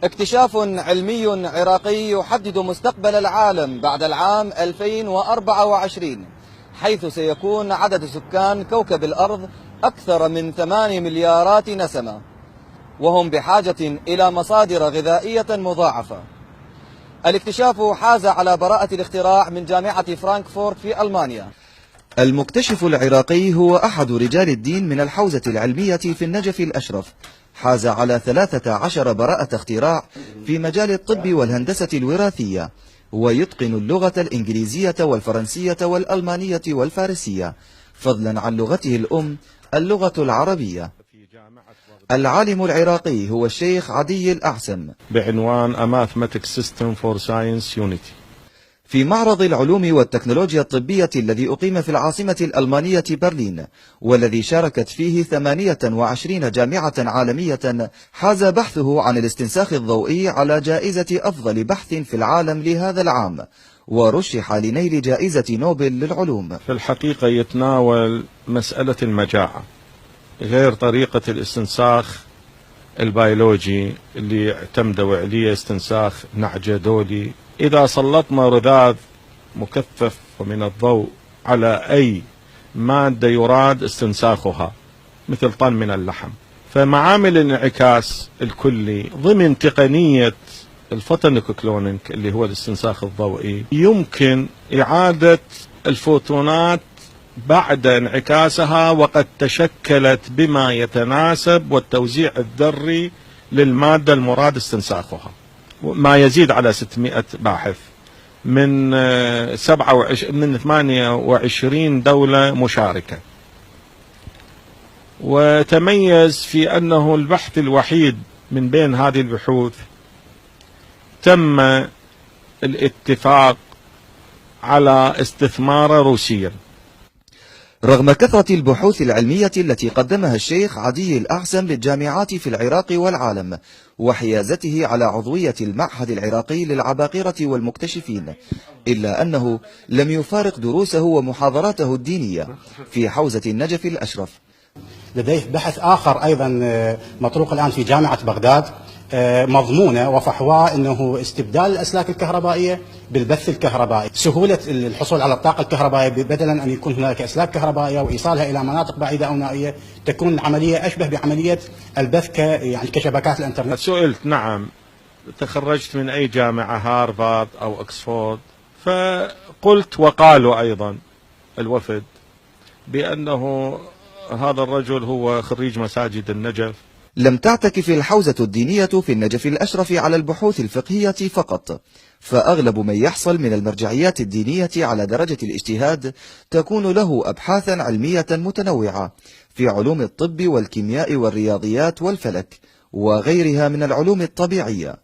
اكتشاف علمي عراقي يحدد مستقبل العالم بعد العام 2024، حيث سيكون عدد سكان كوكب الأرض أكثر من 8 مليارات نسمة، وهم بحاجة إلى مصادر غذائية مضاعفة. الاكتشاف حاز على براءة الاختراع من جامعة فرانكفورت في ألمانيا. المكتشف العراقي هو أحد رجال الدين من الحوزة العلمية في النجف الأشرف، حاز على 13 براءة اختراع في مجال الطب والهندسة الوراثية، ويتقن اللغة الإنجليزية والفرنسية والألمانية والفارسية، فضلا عن لغته الأم اللغة العربية. العالم العراقي هو الشيخ عدي الأعسم بعنوان A Mathematics System for Science Unity في معرض العلوم والتكنولوجيا الطبية الذي أقيم في العاصمة الألمانية برلين، والذي شاركت فيه 28 جامعة عالمية. حاز بحثه عن الاستنساخ الضوئي على جائزة أفضل بحث في العالم لهذا العام، ورشح لنيل جائزة نوبل للعلوم. في الحقيقة يتناول مسألة المجاعة غير طريقة الاستنساخ البيولوجي اللي اعتمدوا عليه استنساخ نعجة دولي. إذا سلطنا رذاذ مكثف من الضوء على أي مادة يراد استنساخها مثل طن من اللحم، فمعامل الانعكاس الكلي ضمن تقنية الفوتونيك كلونينج اللي هو الاستنساخ الضوئي يمكن إعادة الفوتونات بعد انعكاسها وقد تشكلت بما يتناسب والتوزيع الذري للمادة المراد استنساخها، ما يزيد على 600 باحث من 28 دولة مشاركة. وتميز في أنه البحث الوحيد من بين هذه البحوث تم الاتفاق على استثماره روسيا. رغم كثرة البحوث العلمية التي قدمها الشيخ عدي الأعسم للجامعات في العراق والعالم، وحيازته على عضوية المعهد العراقي للعباقرة والمكتشفين، إلا أنه لم يفارق دروسه ومحاضراته الدينية في حوزة النجف الأشرف. لديه بحث آخر أيضا مطروق الآن في جامعة بغداد، مضمونه وفحواه أنه استبدال الأسلاك الكهربائية بالبث الكهربائي، سهولة الحصول على الطاقة الكهربائية بدلا أن يكون هناك أسلاك كهربائية وإيصالها إلى مناطق بعيدة أو نائية، تكون العملية أشبه بعملية البث يعني كشبكات الإنترنت. سئلت نعم تخرجت من أي جامعة، هارفارد أو أكسفورد؟ فقلت وقالوا أيضا الوفد بأنه هذا الرجل هو خريج مساجد النجف. لم تعتكف الحوزة الدينية في النجف الأشرف على البحوث الفقهية فقط، فأغلب من يحصل من المرجعيات الدينية على درجة الاجتهاد تكون له أبحاثا علمية متنوعة في علوم الطب والكيمياء والرياضيات والفلك وغيرها من العلوم الطبيعية.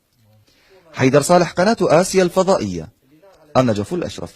حيدر صالح، قناة آسيا الفضائية، النجف الأشرف.